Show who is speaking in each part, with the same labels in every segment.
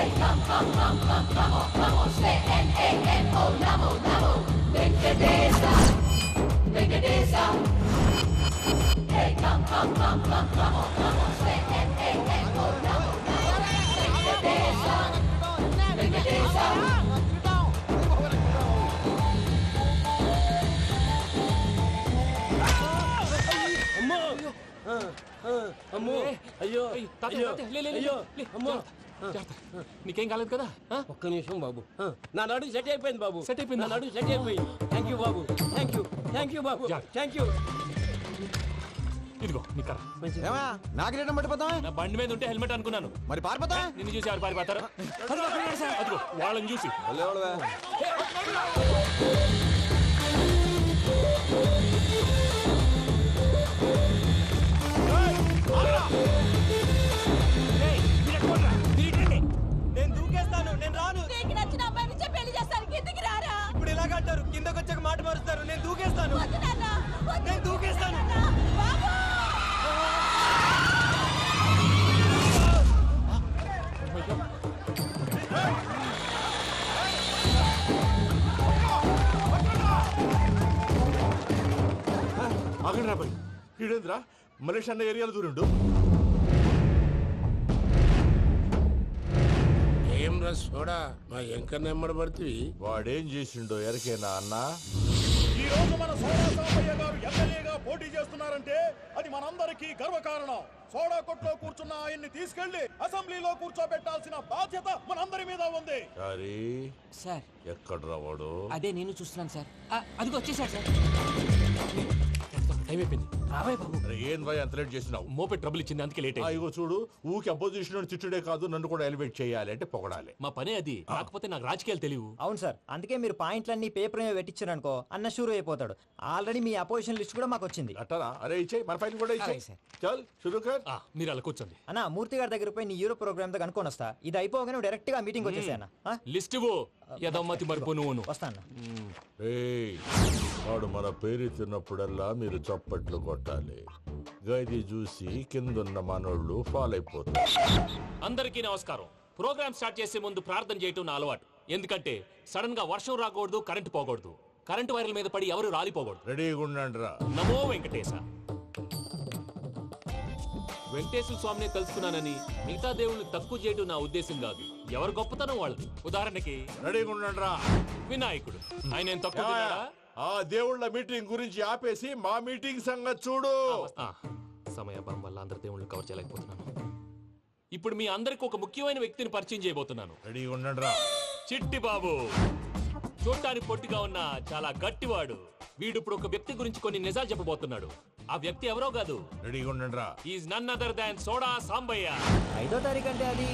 Speaker 1: come on, say N-A-M-O, Namo, Namo, Venkatesa, Venkatesa. Hey, come on, say N-A-M-O, Namo, Namo, Venkatesa, Venkatesa.
Speaker 2: అమ్మో అయ్యో అయ్యో అమ్మో
Speaker 3: నీకేం కాలేదు కదా?
Speaker 2: ఒక్క నిమిషం బాబు, నా నడు సెట్ అయిపోయింది బాబు.
Speaker 3: సెట్ అయిపోయింది.
Speaker 2: నా నడు సెట్ అయిపోయింది. Thank you Babu, thank you Babu, thank you.
Speaker 3: ఇదిగో నీ కర్ర.
Speaker 4: నాగరేటం పట్టిపోతావా?
Speaker 3: నా బండి మీద ఉంటే హెల్మెట్ అనుకున్నాను.
Speaker 4: మరి పారిపోతా?
Speaker 3: నిన్ను చూసి ఎవరు పారిపోతారు? అదిగో వాళ్ళని చూసి.
Speaker 5: నేను దూకేస్తాను, నేను రాను.
Speaker 6: నీకు నచ్చిన అబ్బాయి నుంచే పెళ్లి చేస్తాను, కిందకి రారా.
Speaker 5: ఇప్పుడు ఇలాగంటారు, కిందకి వచ్చాక మాట మారుస్తారు. నేను దూకేస్తాను,
Speaker 6: వద్దు నాన్న, వద్దు.
Speaker 5: నేను దూకేస్తాను.
Speaker 6: బాబు
Speaker 7: ఆగండి రాబాయ్, ఈడేంద్రా మలేషియా అన్న ఏరియాలో దూరిండు.
Speaker 8: ఏం రసోడా మా ఎంకన్న ఎమ్మడబడుతుంది.
Speaker 7: వాడేం చేసిండో ఎరకేనా అన్న?
Speaker 9: ఈ రోజు మన సోడా సాంబయ్య గారు ఎమ్మెల్యేగా పోటీ చేస్తున్నారంటే అది మనందరికీ గర్వకారణం. సోడా కొట్లో కూర్చున్న ఆయన్ని తీసుకెళ్లి అసెంబ్లీలో కూర్చోబెట్టాల్సిన బాధ్యత మనందరి మీద ఉంది.
Speaker 7: సారీ
Speaker 10: సార్,
Speaker 7: ఎక్కడ రావాడు?
Speaker 10: అదే నేను చూస్తున్నాను సార్. అదిగో వచ్చేసాడు సార్.
Speaker 3: టైం అయిపోయింది.
Speaker 10: రాబాయ్ బాబు.
Speaker 7: అరే ఏం భయ్ అంత లేట్ చేసినావు?
Speaker 3: మోపే ట్రబుల్ ఇచ్చింది, అందుకే లేట్ అయింది.
Speaker 7: ఇగో చూడు, ఊకి అపోజిషన్ తిట్టుడే కాదు, నన్ను కూడా ఎలివేట్ చేయాలి అంటే పొగడాలి.
Speaker 3: మా పనే అది. కాకపోతే నాకు రాజకీయాలు తెలియవు.
Speaker 11: అవును సార్, అందుకే మీరు పాయింట్లన్నీ పేపర్ మీద పెట్టించారు అనుకో, అన్న షూర్ అయిపోతాడు. ఆల్రెడీ మీ అపోజిషన్ లిస్ట్ కూడా మాకు వచ్చింది.
Speaker 7: అట్టనా? అరే ఇచ్చేయి, మన ఫైల్ కూడా ఇచ్చేయి.
Speaker 11: అలాగే సార్.
Speaker 7: చల్ షురూ కర్.
Speaker 3: మీరు అలా కూర్చోండి.
Speaker 11: అన్న మూర్తి గారి దగ్గర పోయి నీ యూరో ప్రోగ్రామ్ తో కనుక్కొని వస్తా. ఇది అయిపోగానే డైరెక్ట్ గా మీటింగ్ వచ్చేసాయన్న.
Speaker 3: లిస్ట్ ఇవ్వు. యదమ్మతి మరిపో నువ్వు.
Speaker 11: వస్తా అన్న.
Speaker 7: ఏయ్, వాడు మన పేరు తిన్నప్పుడల్లా మీరు చప్పట్లు కొట్టాలి. గది చూసి కిందున్న మనోళ్ళు ఫాలో అయిపోతారు.
Speaker 3: అందరికీ నమస్కారం. ప్రోగ్రామ్ స్టార్ట్ చేసే ముందు ప్రార్థన చేయటం నా అలవాటు. ఎందుకంటే సడన్ గా వర్షం రాకూడదు, కరెంటు పోకూడదు, కరెంటు వైర్ల మీద పడి ఎవరు రాలిపోకూడదు.
Speaker 7: రెడీగా ఉండండి రా.
Speaker 3: నమో వెంకటేశ. వెంకటేశ్వర స్వామిని తెలుసుకున్నానని మిగతా దేవుళ్ళని తక్కువ చేయడం నా ఉద్దేశం కాదు. ఎవరు గొప్పతనం వాళ్ళది. ఉదాహరణకి
Speaker 7: రెడీగా ఉండండి రా.
Speaker 3: వినాయకుడు, ఆయన ఏం తక్కువ తిన్నాడా?
Speaker 7: ఆ దేవుళ్ళ మీటింగ్ గురించి ఆపేసి మా మీటింగ్ సంగతి చూడు.
Speaker 3: సమయాభావం వల్ల అందరి దేవుళ్ళని కవర్ చేయలేకపోతున్నాను. ఇప్పుడు మీ అందరికి ఒక ముఖ్యమైన వ్యక్తిని పరిచయం చేయబోతున్నాను.
Speaker 7: రెడీగా ఉండండి రా.
Speaker 3: చిట్టి బాబు. చూడ్డానికి పొట్టిగా ఉన్న చాలా గట్టివాడు. వీడు ఇప్పుడు ఒక వ్యక్తి గురించి కొన్ని నిజాలు చెప్పబోతున్నాడు. ఆ వ్యక్తి ఎవరో కాదు.
Speaker 7: రెడీగా ఉండండి రా.
Speaker 3: Is none other than soda Sambayya.
Speaker 11: 5వ తారీఖు అంటే అది.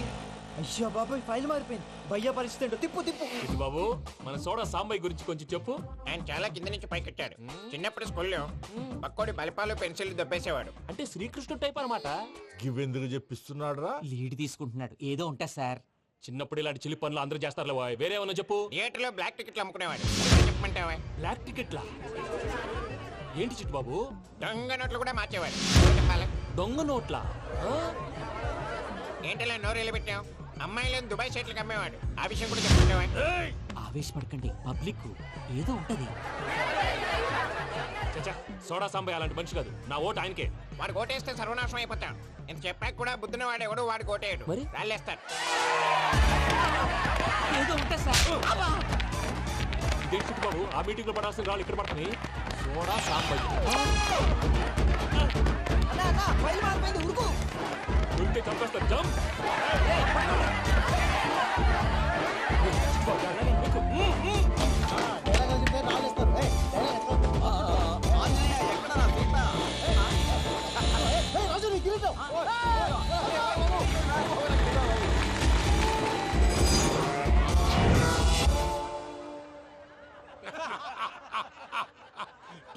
Speaker 11: అయ్యో బాబాయ్, ఫైల్ మారిపోయింది. భయ్య పరిస్థితి ఏంటో తిప్పు.
Speaker 3: చిట్టి బాబు, మన సోడా సాంబయ్య గురించి కొంచెం చెప్పు.
Speaker 8: ఆయన చాలా కింద నుంచి పైకెట్టాడు. చిన్నప్పుడు స్కూల్లో పక్కోడి బలిపాలు పెన్సిల్ దొబ్బేసేవాడు.
Speaker 3: అంటే శ్రీకృష్ణుడు టైప్ అనమాట.
Speaker 7: గివెందుకు చెప్పిస్తున్నాడు రా?
Speaker 10: లీడ్ తీసుకుంటున్నాడు. ఏదో ఉంటా సార్.
Speaker 3: చిన్నప్పుడు ఇలాంటి చిలి పనులు అందరూ చేస్తారు. వేరే ఏమన్నా చెప్పు.
Speaker 8: థియేటర్లో బ్లాక్ టికెట్లు అమ్ముకునేవాడు. చెప్పమంటావా?
Speaker 3: బ్లాక్ టికెట్లా? ఏంటి చిట్టు బాబు?
Speaker 8: దొంగ నోట్లు కూడా మార్చేవాడు. చెప్పాలి.
Speaker 3: దొంగ నోట్లా?
Speaker 8: ఏంటలా నోరేళ్ళు పెట్టావు? అమ్మాయిలను దుబాయ్ షర్ట్లకు అమ్మేవాడు. ఆ విషయం కూడా చెప్పమంటావా?
Speaker 10: ఆవేశపడకండి, పబ్లిక్ ఏదో ఉంటది.
Speaker 3: చచ్చా, సోడా సాంబయ్య అలాంటి మనిషి కాదు. నా ఓటు ఆయనకే.
Speaker 8: వాడు కోటేస్తే సర్వనాశనం అయిపోతాడు. ఇంత చెప్పాక కూడా బుద్ధిన వాడు ఎవడు వాడు కోటేయడు.
Speaker 10: మరి?
Speaker 8: రాళ్ళేస్తాడు.
Speaker 10: ఏదో ఉంటా సార్.
Speaker 3: ఇదేంటి చిట్టు బాబు, ఆ మీటింగ్ లో పడాల్సిన రాళ్ళు ఇక్కడ పడుతుంది. సోడా సాంబయ్య ఉంటే చంపేస్తా. జంప్.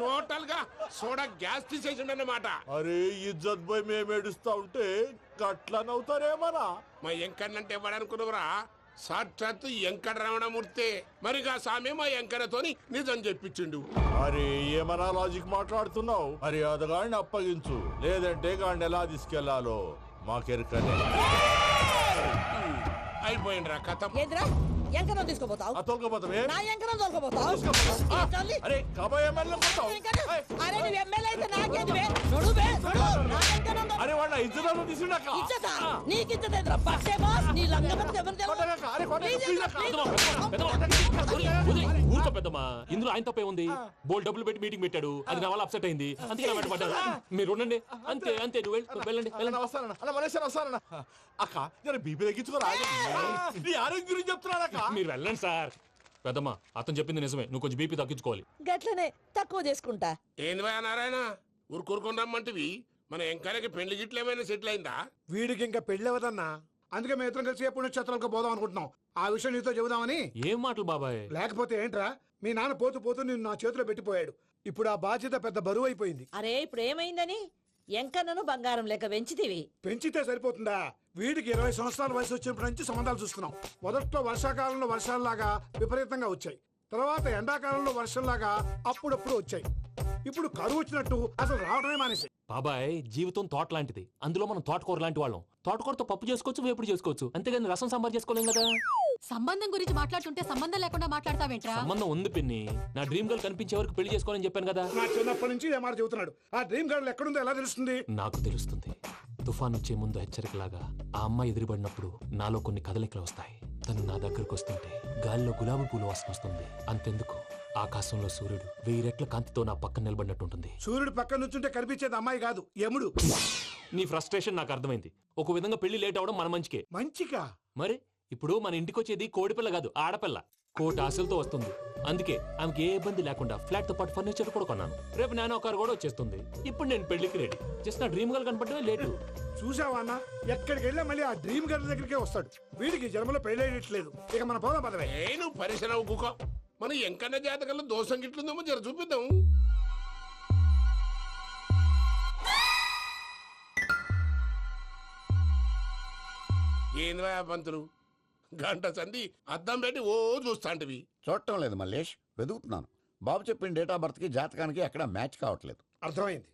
Speaker 8: టోటల్ గా సోడా గ్యాస్ తీసేసిండు అన్నమాట.
Speaker 7: అరే ఇజ్జత్ పోయి మేము ఏడుస్తా ఉంటే గట్లా నవ్వుతారేమనా?
Speaker 8: మా ఎంకన్నంటే ఎవడనుకున్నావురా? సాక్షాత్తు ఎంకట రమణమూర్తి. మరిగా సామె మా ఎంకరతోని నిజం చెప్పించిండు.
Speaker 7: అరే ఏమన్నా లాజిక్ మాట్లాడుతున్నావు? అరే అదగాడిని అప్పగించు, లేదంటే గాడిని ఎలా తీసుకెళ్లాలో మాకెరకనే.
Speaker 8: అయిపోయిండ్రా కథ.
Speaker 6: ఏంద్రా ఎంకరం తీసుకోపోతావు
Speaker 7: ఆ తోలుకోపోతావే
Speaker 6: నా ఎంకరం తోలుకోపోతావు
Speaker 7: అరే కాబోయే ఎమ్మెల్యే పోతావు
Speaker 6: అరే నువ్వు ఎమ్మెల్యే అయితే నాకేంది బే నడు బే నడు నా ఎంకరం
Speaker 7: అరే వాడు ఇద్దరు తీసుకున్నాక
Speaker 6: ఇచ్చతా నీకు ఇచ్చదేంద్రా పట్టే బాస్ నీ లంగమని ఎవరు
Speaker 3: ఊరుకో పెద్దమ్మా, ఇందులో ఆయన తప్పే ఉంది. బోల్ డబ్బులు పెట్టి మీటింగ్ పెట్టాడు, అది నా వల్ల అప్సెట్ అయింది, అందుకే నా వెంట పడ్డారు. మీరు ఉండండి, అంతే అంతే, నువ్వు వెళ్ళండి వెళ్ళండి.
Speaker 7: వస్తానన్న అన్న మలేషియా వస్తానన్న. అక్క నేను బీపీ తగ్గించుకోరా నీ ఆరోగ్యం గురించి చెప్తున్నాను అక్క.
Speaker 3: మీరు వెళ్ళండి సార్. పెద్దమ్మా అతను చెప్పింది నిజమే, నువ్వు కొంచెం బీపీ తగ్గించుకోవాలి.
Speaker 6: గట్లనే తక్కువ చేసుకుంటా.
Speaker 8: ఏంది భయ నారాయణ ఊరుకూరుకొని రమ్మంటివి? మన ఎంకరకి పెళ్లి గిట్లు ఏమైనా సెటిల్ అయిందా?
Speaker 9: వీడికి ఇంకా పెళ్లి అవ్వదన్నా, అందుకే మేము ఇద్దరం కలిసి పుణ్యక్షేత్రాలకు పోదాం అనుకుంటున్నాం. ఆ విషయం నీతో చెబుదామని.
Speaker 3: ఏం మాటలు బాబాయ్?
Speaker 9: లేకపోతే ఏంట్రా, మీ నాన్న పోతూ పోతూ నిన్ను నా చేతిలో పెట్టిపోయాడు. ఇప్పుడు ఆ బాధ్యత పెద్ద బరువు అయిపోయింది.
Speaker 6: అరే ఇప్పుడు ఏమైందని ఎంకన్నను బంగారం లెక్క పెంచితివి.
Speaker 9: పెంచితే సరిపోతుందా? వీడికి 20 సంవత్సరాల వయసు వచ్చినప్పటి నుంచి సంబంధాలు చూస్తున్నాం. మొదట్లో వర్షాకాలంలో వర్షాలలాగా విపరీతంగా వచ్చాయి, తర్వాత ఎండాకాలంలో వర్షంలాగా అప్పుడప్పుడు వచ్చాయి. ఇప్పుడు కరువు వచ్చినట్టు అసలు రావడమే మానేసి.
Speaker 3: బాబాయ్ జీవితం తోట లాంటిది, అందులో మనం తోటకూర లాంటి వాళ్ళం. తోటకూరతో పప్పు చేసుకోవచ్చు, వేపుడు చేసుకోవచ్చు, అంతేగాని రసం సాంబార్ చేసుకోలేం కదా.
Speaker 4: సంబంధం గురించి మాట్లాడుతుంటే సంబంధం లేకుండా మాట్లాడతావేంట్రా?
Speaker 3: సంబంధం ఉంది పిన్ని, నా డ్రీమ్ గర్ల్ కనిపించే వరకు పెళ్లి చేసుకోవాలని చెప్పాను కదా.
Speaker 9: నా చిన్నప్పటి నుంచి ఏ మాట చెబుతున్నాడు. ఆ డ్రీమ్ గర్ల్ ఎక్కడుందో ఎలా తెలుస్తుంది?
Speaker 3: నాకు తెలుస్తుంది. తుఫాన్ వచ్చే ముందు హెచ్చరికలాగా ఆ అమ్మాయి ఎదురుపడినప్పుడు నాలో కొన్ని కదలికలు వస్తాయి. తను నా దగ్గరకు వస్తుంటే గాలిలో గులాబీ పూలు వాసన వస్తుంది. అంతెందుకు, ఆకాశంలో సూర్యుడు 1000 రెట్ల కాంతితో నా పక్కన నిలబడినట్టుంటుంది.
Speaker 9: సూర్యుడు పక్కన నుంచుంటే కనిపించేది అమ్మాయి కాదు, యముడు.
Speaker 3: నీ ఫ్రస్ట్రేషన్ నాకు అర్థమైంది. ఒక విధంగా పెళ్లి లేట్ అవడం మన మంచికే.
Speaker 9: మంచిగా?
Speaker 3: మరి ఇప్పుడు మన ఇంటికి వచ్చేది కోడిపిల్ల కాదు, ఆడపిల్ల. కోటి ఆశలతో వస్తుంది. అందుకే ఆమెకి ఏ ఇబ్బంది లేకుండా ఫ్లాట్ తో పాటు ఫర్నిచర్ కూడా కొన్నాను. రేపు నానో కారు కూడా వచ్చేస్తుంది. ఇప్పుడు నేను పెళ్లికి రెడీ. జస్ట్ నా డ్రీమ్ గర్ల్ కనపడమే లేటు.
Speaker 9: చూసావా అన్న, ఎక్కడికి వెళ్ళా మళ్ళీ ఆ డ్రీమ్ గర్ల్ దగ్గరికే వస్తాడు. వీడికి జన్మలో పెళ్ళేయట్లేదు. ఇక మన పోదాం పదవే.
Speaker 8: నువ్వు పరిశ్రమ కుకో. మన ఎంకన్న జాతకంలో దోషం గిట్లుందేమో జర చూపిద్దాం. ఏంది పంతులు గంట సంధి అద్దం పెట్టి ఓ చూస్తాంటివి?
Speaker 12: చూడటం లేదు మల్లేష్, వెతుకుతున్నాను. బాబు చెప్పిన డేట్ ఆఫ్ బర్త్ కి జాతకానికి ఎక్కడ మ్యాచ్ కావట్లేదు.
Speaker 9: అర్థమైంది.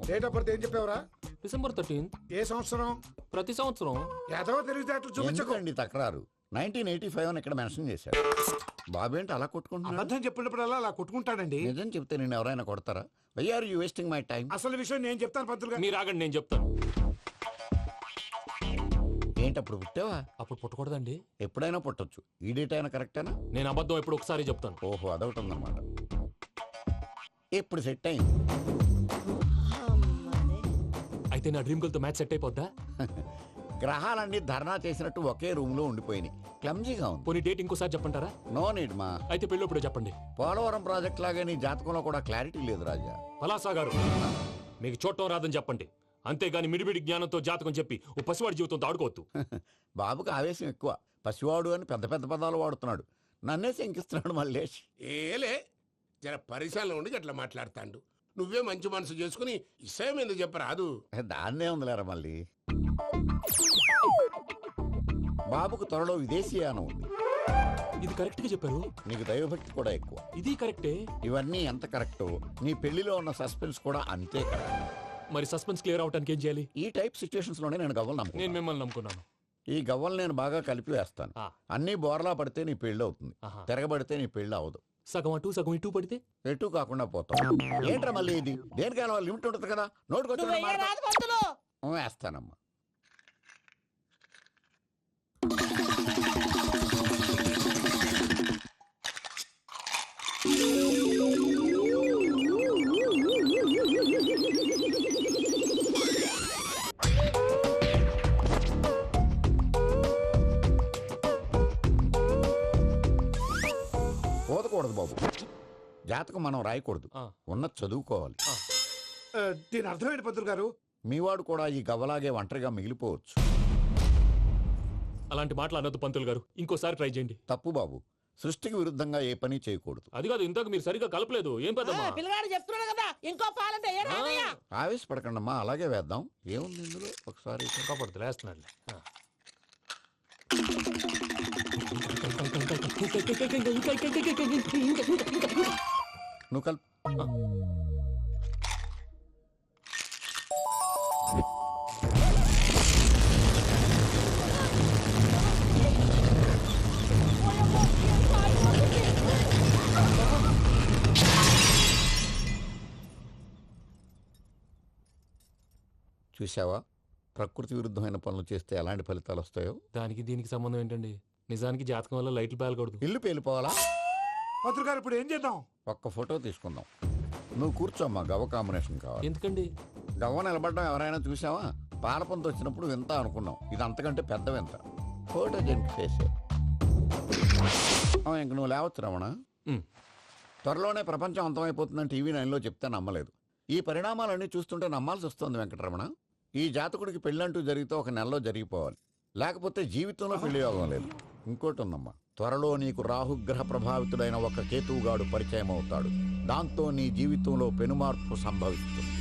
Speaker 9: డేట్ ఆఫ్ బర్త్ ఏం చెప్పావురా?
Speaker 3: December 13th.
Speaker 9: ఏ సంవత్సరం?
Speaker 3: ప్రతి సంవత్సరం.
Speaker 9: ఎదవ తెలివితేటలు చూపించకండి.
Speaker 12: తక్రారు 1985 అని ఇక్కడ మెన్షన్ చేశాడు. బాబు ఏంటి అలా కొట్టుకుంటున్నాడు?
Speaker 9: అబద్ధం చెప్పినప్పుడల్లా అలా కొట్టుకుంటాడండి.
Speaker 12: నిజం చెప్తే నేను ఎవరైనా కొడతారా? Why are you wasting my time?
Speaker 9: అసలు విషయం నేను చెప్తాను పంతులు గారు.
Speaker 3: మీరు ఆగండి, నేను చెప్తాను.
Speaker 12: ఏంటి అప్పుడు పుట్టావా?
Speaker 3: అప్పుడు పుట్టకూడదండి.
Speaker 12: ఎప్పుడైనా పుట్టొచ్చు. ఈ డేట్ అయినా కరెక్టేనా?
Speaker 3: నేను అబద్ధం ఎప్పుడు ఒకసారి చెప్తాను.
Speaker 12: ఓహో, అదొకటి ఉందన్నమాట. ఎప్పుడు సెట్ అయింది?
Speaker 3: అయితే నా డ్రీమ్ గర్ల్ తో మ్యాచ్ సెట్ అయిపోద్దా?
Speaker 12: గ్రహాలన్నీ ధర్నా చేసినట్టు ఒకే రూమ్ లో ఉండిపోయినాయి. క్లమ్జీగా ఉంది.
Speaker 3: పోనీ డేట్ ఇంకోసారి చెప్పంటారా?
Speaker 12: నో నీడ్ మా.
Speaker 3: అయితే పెళ్ళప్పుడు చెప్పండి.
Speaker 12: పోలవరం ప్రాజెక్ట్ లాగే నీ జాతకంలో కూడా క్లారిటీ లేదు రాజా.
Speaker 3: పలాసా గారు, మీకు చూడటం రాదని చెప్పండి, అంతేగాని మిడిమిడి జ్ఞానంతో జాతకం చెప్పి ఓ పసివాడి జీవితంతో ఆడుకోవద్దు.
Speaker 12: బాబుకి ఆవేశం ఎక్కువ. పసివాడు అని పెద్ద పెద్ద పదాలు వాడుతున్నాడు. నన్నే శంకిస్తున్నాడు మల్లేష్.
Speaker 8: ఏలే జర పరిశ్రమలో ఉండి అట్లా మాట్లాడతాండు. నువ్వే మంచి మనసు చేసుకుని ఇష్టం ఎందుకు చెప్పరాదు?
Speaker 12: దాన్నే ఉందిలేరా మళ్ళీ. బాబుకు త్వరలో విదేశీయానం ఉంది.
Speaker 3: ఇది కరెక్ట్ గా చెప్పారు.
Speaker 12: నీకు దైవభక్తి కూడా ఎక్కువ.
Speaker 3: ఇది కరెక్టే.
Speaker 12: ఇవన్నీ ఎంత కరెక్టో నీ పెళ్లిలో ఉన్న సస్పెన్స్ కూడా అంతే కరెక్ట్.
Speaker 3: మరి సస్పెన్స్ క్లియర్ అవడానికి ఏం చేయాలి?
Speaker 12: ఈ టైప్ సిచ్యువేషన్స్ లోనే నేను గవ్వలు నమ్ముకున్నాను.
Speaker 3: నేను మిమ్మల్ని నమ్ముకున్నాను.
Speaker 12: ఈ గవ్వలు నేను బాగా కలిపి వేస్తాను. అన్ని బోర్లా పడితే నీ పెళ్లి అవుతుంది, తిరగబడితే నీ పెళ్లి అవదు.
Speaker 3: సగం అటు సగం ఇటు పడితే
Speaker 12: ఎటు కాకుండా పోతాం. ఏంట్రా మళ్ళీ ఇది? దేనికైనా లిమిట్ ఉంటుంది కదా. నోటుకొచ్చి వేస్తానమ్మా. పోదకూడదు బాబు. జాతకం మనం రాయకూడదు, ఉన్నది చదువుకోవాలి.
Speaker 9: దీని అర్థమైంది పంతులు గారు.
Speaker 12: మీవాడు కూడా ఈ గవ్వలాగే ఒంటరిగా మిగిలిపోవచ్చు.
Speaker 3: అలాంటి మాటలు అనొద్దు పంతులు గారు, ఇంకోసారి ట్రై చేయండి.
Speaker 12: తప్పు బాబు. సృష్టికి విరుద్ధంగా ఏ పని చేయకూడదు.
Speaker 3: అది కాదు, ఇంతకు మీరు సరిగ్గా కలపలేదు. ఏం పెద్దమ్మా?
Speaker 6: పిల్లగాడు చెప్తున్నాడు కదా, ఇంకో పాలంటే
Speaker 12: ఆవేశపడకండమ్మా, అలాగే వేద్దాం. ఏముంది ఇందులో? ఒకసారి
Speaker 3: పడుతుంది వేస్తున్నాడు.
Speaker 12: నువ్వు కల్ చూసావా ప్రకృతి విరుద్ధమైన పనులు చేస్తే ఎలాంటి ఫలితాలు వస్తాయో?
Speaker 3: దానికి దీనికి సంబంధం ఏంటండి? నిజానికి జాతకం వల్ల లైట్లు పేలకూడదు.
Speaker 12: ఇల్లు పేలిపోవాలా?
Speaker 9: పత్రికారు ఇప్పుడు ఏం చేద్దాం?
Speaker 12: ఒక్క ఫోటో తీసుకుందాం. నువ్వు కూర్చోమ్మా, గవ్వ కాంబినేషన్ కావాలి.
Speaker 3: ఎందుకండి?
Speaker 12: గవ్వ నిలబడడం ఎవరైనా చూసావా? పాలపంత వచ్చినప్పుడు వింత అనుకున్నాం, ఇది అంతకంటే పెద్ద వింత. Photo gent face. ఇంక నువ్వు లేవచ్చు రమణ. త్వరలోనే ప్రపంచం అంతమైపోతుందని టీవీ 9లో చెప్తే నమ్మలేదు. ఈ పరిణామాలన్నీ చూస్తుంటే నమ్మాల్సి వస్తుంది వెంకటరమణ. ఈ జాతకుడికి పెళ్ళంటూ జరిగితే ఒక నెలలో జరిగిపోవాలి, లేకపోతే జీవితంలో పెళ్లి యోగం లేదు. ఇంకోటి ఉందమ్మా, త్వరలో నీకు రాహుగ్రహ ప్రభావితుడైన ఒక కేతువుగాడు పరిచయం అవుతాడు. దాంతో నీ జీవితంలో పెనుమార్పు సంభవిస్తుంది.